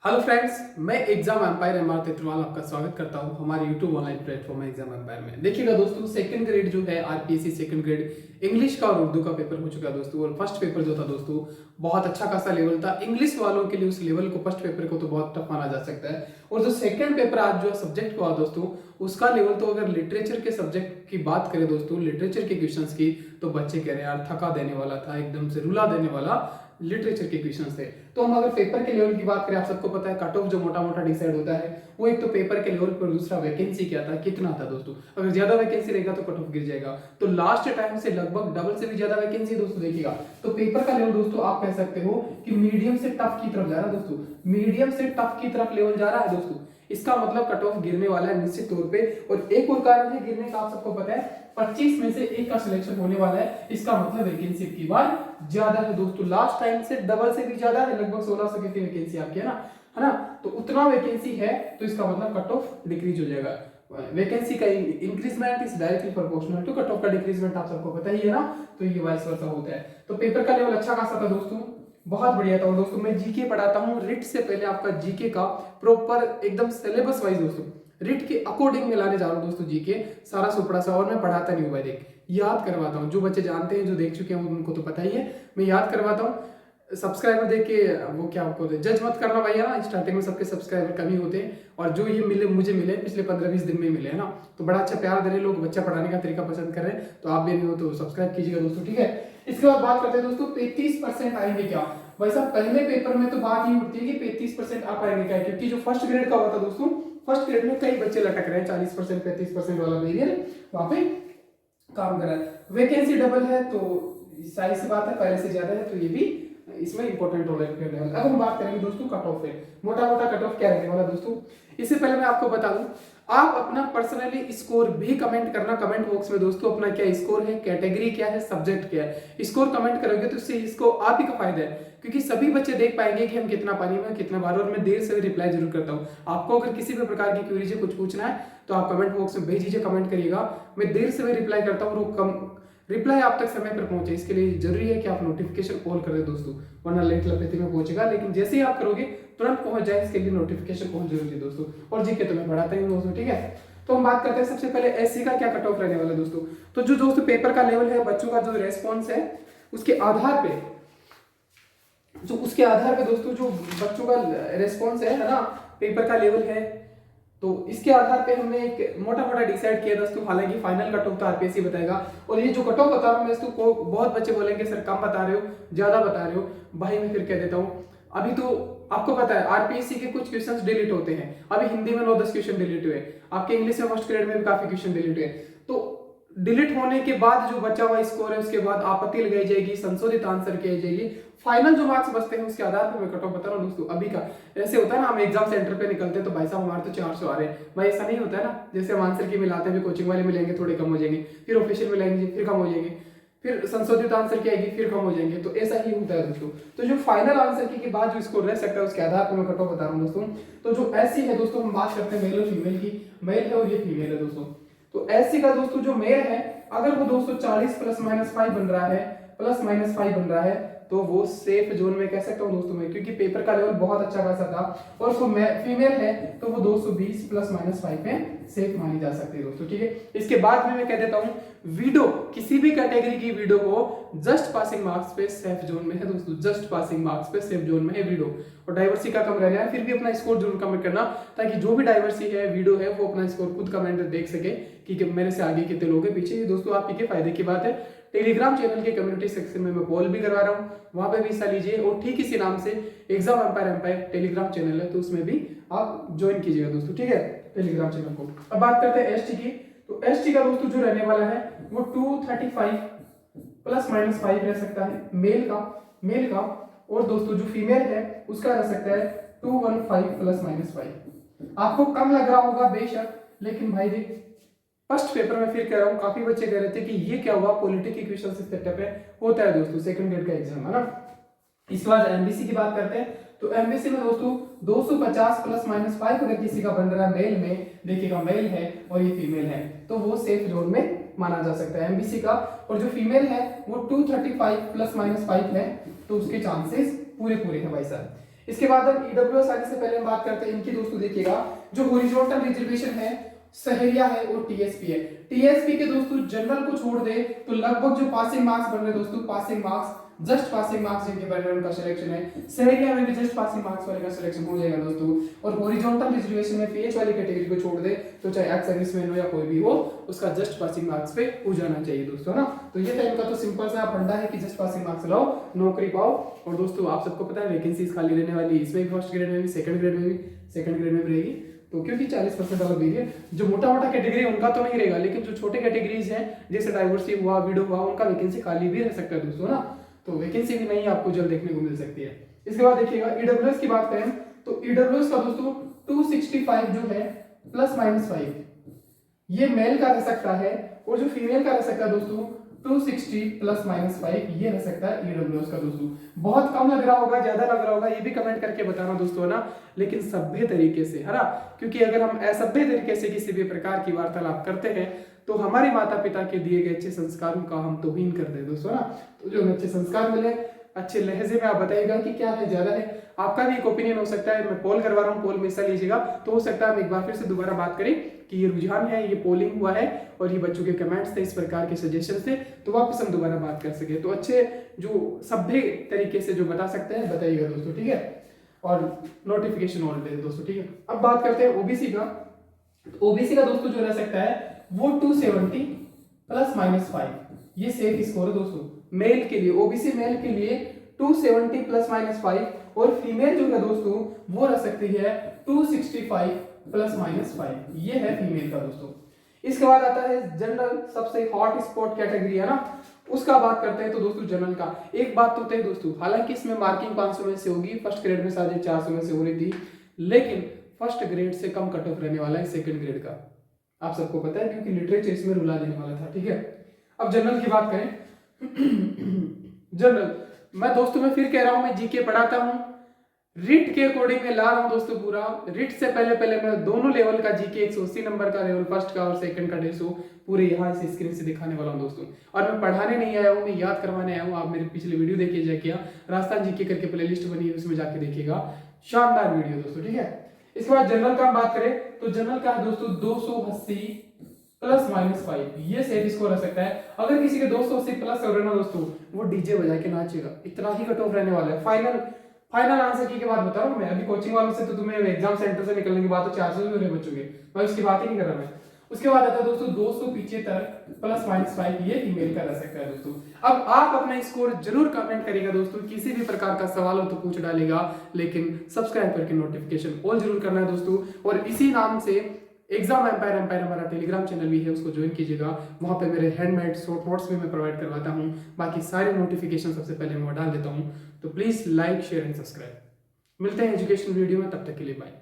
Hello friends, मैं exam empire MR Tetarwal आपका स्वागत करता हूं हमारे यूट्यूब ऑनलाइन प्लेटफॉर्म है एग्जाम एम्पायर में। देखिएगा दोस्तों, सेकंड ग्रेड जो है आरपीएससी सेकंड ग्रेड इंग्लिश का और उर्दू का पेपर हो चुका है दोस्तों। और फर्स्ट पेपर जो था दोस्तों बहुत अच्छा खासा लेवल था इंग्लिश वालों के लिए। उस लेवल को फर्स्ट पेपर को तो बहुत टफ माना जा सकता है। और जो सेकंड पेपर आज जो सब्जेक्ट को दोस्तों उसका लेवल तो अगर लिटरेचर के सब्जेक्ट की बात करें दोस्तों, लिटरेचर के क्वेश्चंस की, तो बच्चे कह रहे हैं यार थका देने वाला था, एकदम से रुला देने वाला लिटरेचर के क्वेश्चंस थे। तो हम अगर पेपर के लेवल की बात करें, आप सबको पता है कट ऑफ जो मोटा मोटा डिसाइड होता है वो एक तो पेपर के लेवल पर, दूसरा वैकेंसी क्या था, कितना था दोस्तों। अगर ज्यादा वैकेंसी रहेगा तो कट ऑफ गिर जाएगा। तो लास्ट टाइम से लगभग डबल से भी ज्यादा वैकेंसी दोस्तों देखिएगा। तो पेपर का लेवल दोस्तों आप कह सकते हो कि मीडियम से टफ की तरफ जा रहा है दोस्तों, मीडियम से टफ की तरफ लेवल जा रहा है दोस्तों। इसका मतलब कट ऑफ गिरने वाला है निश्चित तौर पे। और एक और कारण है गिरने का, आप सबको पता है 25 में से एक का सिलेक्शन होने वाला है। इसका मतलब वैकेंसी की बार ज्यादा है दोस्तों, लास्ट टाइम से डबल से भी ज्यादा है, लगभग 1600 की वैकेंसी आपकी है ना। तो उतना वैकेंसी है तो इसका मतलब कट ऑफ डिक्रीज हो जाएगा। वैकेंसी का increment is directly proportional to cut off का डिक्रीजमेंट, आप सबको पता ही है ना। तो ये वाइस वर्सा होता है। तो पेपर का लेवल अच्छा खासा था दोस्तों, बहुत बढ़िया था। और दोस्तों मैं जीके पढ़ाता हूँ, रिट से पहले आपका जीके का प्रॉपर एकदम सिलेबस वाइज दोस्तों रिट के अकॉर्डिंग में लाने जा रहा हूँ दोस्तों जीके सारा सुपड़ा सा। और मैं पढ़ाता नहीं हूँ भाई, देख याद करवाता हूँ। जो बच्चे जानते हैं, जो देख चुके हैं उनको तो पता ही है, मैं याद करवाता हूँ। सब्सक्राइबर देख के वो क्या आपको जज मत करना भाई, है ना। स्टार्टिंग में सबके सब्सक्राइबर कम ही होते हैं, और जो ये मिले मुझे मिले पिछले 15-20 दिन में मिले, है ना। तो बड़ा अच्छा प्यार दे रहे लोग, बच्चा पढ़ाने का तरीका पसंद कर रहे हैं। तो आप भी नहीं हो तो सब्सक्राइब कीजिएगा दोस्तों, ठीक है। इसके बाद बात करते हैं दोस्तों 35% आएंगे क्या। वैसा पहले पेपर में तो बात ही उठती है कि 35% आ पाएंगे क्या, क्योंकि जो फर्स्ट ग्रेड का हुआ था दोस्तों, फर्स्ट ग्रेड में कई बच्चे लटक रहे हैं, 40% 35% वाला वेरिएंट वहां पे काम कर रहा है। वैकेंसी डबल है तो सारी सी बात है, पहले से ज्यादा है, तो ये भी इसमें इंपॉर्टेंट रोल है। अब हम बात करेंगे दोस्तों कट ऑफ है, मोटा मोटा कट ऑफ क्या रहने वाला दोस्तों। इससे पहले मैं आपको बता दूं, आप अपना पर्सनली स्कोर भी कमेंट करना कमेंट बॉक्स में दोस्तों। अपना क्या स्कोर है, कैटेगरी क्या है, सब्जेक्ट क्या है, स्कोर कमेंट करोगे तो इससे इसको आप ही का फायदा है, क्योंकि सभी बच्चे देख पाएंगे कि हम कितना पानी में कितना बार। और मैं देर से रिप्लाई जरूर करता हूँ। आपको अगर किसी भी प्रकार की क्वेरी से कुछ पूछना है तो आप कमेंट बॉक्स में भेज दीजिए, कमेंट करिएगा। मैं देर से रिप्लाई करता हूँ और कम रिप्लाई आप तक समय पर पहुंचे, इसके लिए जरूरी है कि आप नोटिफिकेशन ऑल कर दे दोस्तों, वरना लेट लपेटे में पहुंचेगा। लेकिन जैसे ही आप करोगे तुरंत पहुंच जाए, इसके लिए नोटिफिकेशन बहुत जरूरी है दोस्तों। और जीके तो मैं पढ़ाता ही हूं दोस्तों, ठीक है। तो हम बात करते हैं सबसे पहले एससी का क्या कट ऑफ रहने वाला है दोस्तों। तो जो दोस्तों पेपर का लेवल है, बच्चों का जो रेस्पॉन्स है उसके आधार पे, दोस्तों जो बच्चों का रेस्पॉन्स है ना, पेपर का लेवल है, तो इसके आधार पे हमने एक मोटा मोटा डिसाइड किया दोस्तों। हालांकि फाइनल कट ऑफ तो आरपीएससी बताएगा। और ये जो कट ऑफ बता रहा हूँ दोस्तों को, बहुत बच्चे बोलेंगे सर कम बता रहे हो, ज्यादा बता रहे हो। भाई मैं फिर कह देता हूँ, अभी तो आपको पता है आरपीएससी के कुछ क्वेश्चंस डिलीट होते हैं। अभी हिंदी में 9-10 क्वेश्चन डिलीट हुए, आपके इंग्लिश में फर्स्ट ग्रेड में भी काफी क्वेश्चन डिलीट हुए। तो डिलीट होने के बाद जो बचा हुआ स्कोर है, उसके बाद आपत्ति लगाई जाएगी, संशोधित आंसर किया जाएगी, फाइनल जो मार्क्स बचते हैं उसके आधार पर मैं कट ऑफ बता रहा हूँ दोस्तों। अभी का ऐसे होता है ना, हम एग्जाम सेंटर पे निकलते हैं तो भाई साहब हमारे तो 400 आ रहे हैं, भाई ऐसा नहीं होता है ना। जैसे हम आंसर की मिलाते हैं, कोचिंग वाले मिलेंगे थोड़े कम हो जाएंगे, फिर ऑफिशियल मिलेंगे फिर कम हो जाएंगे, फिर संशोधित आंसर की आएगी फिर कम हो जाएंगे। तो ऐसा ही होता है दोस्तों। तो जो फाइनल आंसर की के बाद जो स्कोर रह सकता है उसके आधार पर मैं कट ऑफ बता रहा हूँ दोस्तों। तो जो एससी है दोस्तों, हम बात करते हैं मेल और फीमेल की, मेल है और ये फीमेल है दोस्तों। तो एससी का दोस्तों जो मेल है, अगर वो दोस्तों 40 +-5 बन रहा है, +-5 बन रहा है, तो वो सेफ जोन में कह सकता हूँ दोस्तों मैं, क्योंकि पेपर का लेवल बहुत अच्छा खासा था। और उसको फीमेल है तो वो 220 +-5 में सेफ मानी जा सकती है दोस्तों, ठीक है। इसके बाद में मैं कह देता हूँ, वीडो किसी भी कैटेगरी की वीडो हो जस्ट पासिंग मार्क्स पे सेफ जोन में है दोस्तों, जस्ट पासिंग मार्क्स पे सेफ जोन में है वीडो। और डाइवर्सिटी का कम रहना है, फिर भी अपना स्कोर जरूर कमेंट करना, ताकि जो भी डाइवर्सिटी है वीडियो है वो अपना स्कोर खुद कमेंट देख सके कि मेरे से आगे कितने लोग हैं पीछे। ये दोस्तों आप ही के फायदे की बात है। टेलीग्राम चैनल के कम्युनिटी सेक्शन में मैं पोल भी करवा रहा हूँ, वहां पे भी हिस्सा लीजिए। और ठीक इसी नाम से एग्जाम एम्पायर टेलीग्राम चैनल है, तो उसमें भी आप ज्वाइन कीजिएगा दोस्तों, ठीक है, टेलीग्राम चैनल को। अब बात करते हैं एसटी की। तो एसटी का दोस्तों जो रहने वाला है वो 235 +-5 रह सकता है मेल का। और दोस्तों जो फीमेल है उसका रह सकता है 215 +-5। आपको कम लग रहा होगा बेशक, लेकिन भाई देख फर्स्ट पेपर में फिर कह रहा हूँ, काफी बच्चे कह रहे थे कि ये क्या हुआ, पॉलिटिकल क्वेश्चन इस सेटअप पे होता है दोस्तों सेकंड ग्रेड का एग्जाम, है ना। इसके बाद एमबीसी की बात करते हैं। तो एमबीसी में दोस्तों 250 +-5 अगर किसी का बन रहा है मेल में, देखिएगा मेल है और ये फीमेल है, तो वो सेफ जोन में माना जा सकता है एमबीसी का। और जो फीमेल है वो 235 +-5 है, तो उसके चांसेस पूरे है भाई साहब। इसके बाद हम ईडब्ल्यूएस आने से पहले हम बात करते हैं इनकी दोस्तों। देखिएगा जो हॉरिजॉन्टल रिजर्वेशन है, सहरिया है और टीएसपी है। टीएसपी के दोस्तों जनरल को छोड़ दे तो लगभग जो पासिंग मार्क्स बन रहे हैं दोस्तों, passing marks, just passing marks जिनके बन रहे हैं उनका सिलेक्शन है। सहरिया में भी जस्ट पासिंग मार्क्स वाले का सिलेक्शन हो जाएगा दोस्तों। और हॉरिजॉन्टल रिजर्वेशन में पीएच वाली कैटेगरी को छोड़ दे तो चाहे एक्स सर्विसमैन हो या कोई भी हो, उसका जस्ट पासिंग मार्क्स पे हो जाना चाहिए दोस्तों ना। तो ये टाइम का तो सिंपल सा फंडा है कि जस्ट पासिंग मार्क्स लाओ, नौकरी पाओ। और दोस्तों आप सबको पता है वैकेंसीज खाली रहने वाली, इसमें भी फर्स्ट ग्रेड में भी, सेकंड ग्रेड में भी, सेकंड ग्रेड में भी रहेगी। तो क्योंकि 40% वाला भी है, जो मोटा मोटा कैटेगरी उनका तो नहीं रहेगा, लेकिन जो छोटे कैटेगरीज हैं जैसे डाइवर्सिटी हुआ, विडो हुआ, उनका वैकेंसी खाली भी रह सकता है दोस्तों ना। तो वैकेंसी भी नहीं आपको जल्द देखने को मिल सकती है। इसके बाद देखिएगा ईडब्ल्यूएस की बात करें तो ईडब्ल्यूएस का दोस्तों 265 जो है ±5 ये मेल का रह सकता है, और जो फीमेल का रह सकता है दोस्तों 260 ±5 ये रह सकता है ईडब्ल्यूएस का दोस्तों। बहुत कम लग रहा होगा, ज्यादा लग रहा होगा, ये भी कमेंट करके बताना दोस्तों है ना, लेकिन सभ्य तरीके से है ना, क्योंकि अगर हम असभ्य तरीके से किसी भी प्रकार की वार्तालाप करते हैं तो हमारे माता पिता के दिए गए अच्छे संस्कारों का हम तौहीन कर दे दोस्तों ना। तो जो अच्छे संस्कार मिले, अच्छे लहजे में आप बताइएगा कि क्या है, ज्यादा है। आपका भी एक ओपिनियन हो सकता है, मैं पोल करवा रहा हूँ, पोल में हिस्सा लीजिएगा, तो हो सकता है हम एक बार फिर से दोबारा बात करें कि ये रुझान है, ये पोलिंग हुआ है और ये बच्चों के कमेंट्स थे, इस प्रकार के सजेशन थे, तो वापस हम दोबारा बात कर सके। तो अच्छे जो सभ्य तरीके से जो बता सकते हैं बताइएगा दोस्तों, ठीक है। और नोटिफिकेशन ऑन दे दोस्तों, ठीक है। अब बात करते हैं ओबीसी का। ओबीसी का दोस्तों जो रह सकता है वो 270 ±5 ये सेफ स्कोर है दोस्तों मेल के लिए। ओबीसी मेल के लिए 270 ±5 और फीमेल जो है दोस्तों वो रह सकती है 265 ±5 ये है फीमेल का दोस्तों। इसके बाद आता है जनरल, सबसे हॉट स्पॉट कैटेगरी है ना, उसका बात करते हैं। तो दोस्तों जनरल का एक बात तो तय दोस्तों, हालांकि इसमें मार्किंग 500 में से होगी, फर्स्ट ग्रेड में शायद 400 में से हो रही थी, लेकिन फर्स्ट ग्रेड से कम कट ऑफ रहने वाला है सेकंड ग्रेड का, आप सबको पता है, क्योंकि लिटरेचर इसमें रुला देने वाला था, ठीक है। अब जनरल की बात करें जनरल, मैं दोस्तों मैं फिर कह रहा हूं, मैं जीके पढ़ाता हूं, रिट के अकॉर्डिंग में ला रहा हूं दोस्तों पूरा। रिट से पहले मैं दोनों लेवल का जीके 180 नंबर का लेवल फर्स्ट का और सेकंड का 150 पूरे यहाँ से स्क्रीन से दिखाने वाला हूं दोस्तों। और मैं पढ़ाने नहीं आया हूं, मैं याद करवाने आया हूं। आप मेरे पिछले वीडियो देखिए जाके, राजस्थान जीके करके प्लेलिस्ट बनी है, उसमें जाके देखिएगा, शानदार वीडियो दोस्तों, ठीक है। इसके बाद जनरल का हम बात करें तो जनरल का है दोस्तों 280 ±5 ये सेफ स्कोर रह सकता है। अगर किसी के 280 प्लस हो रहे ना दोस्तों, वो डीजे बजा के नाचेगा, इतना ही कट ऑफ रहने वाला है। फाइनल आंसर की बात बता रहा हूं मैं, अभी कोचिंग वालों से तो तुम्हें एग्जाम सेंटर से निकलने की बात तो 400 भी मेरे बच्चों के, मैं उसकी बात ही नहीं कर रहा मैं। उसके बाद आता है दोस्तों 275 ±5 ये फीमेल का रह सकता है दोस्तों। अब आप अपना स्कोर जरूर कमेंट करिएगा दोस्तों, किसी भी प्रकार का सवाल हो तो पूछ डालेगा, लेकिन सब्सक्राइब करके नोटिफिकेशन ऑल जरूर करना है दोस्तों। और इसी नाम से एग्जाम एम्पायर हमारा टेलीग्राम चैनल भी है, उसको ज्वाइन कीजिएगा, वहां पे मेरे हैंडमेड शॉर्ट नोट्स भी मैं प्रोवाइड करवाता हूं, बाकी सारे नोटिफिकेशन सबसे पहले मैं डाल देता हूं। तो please like share and subscribe. मिलते हैं एजुकेशन वीडियो में, तब तक के लिए बाय।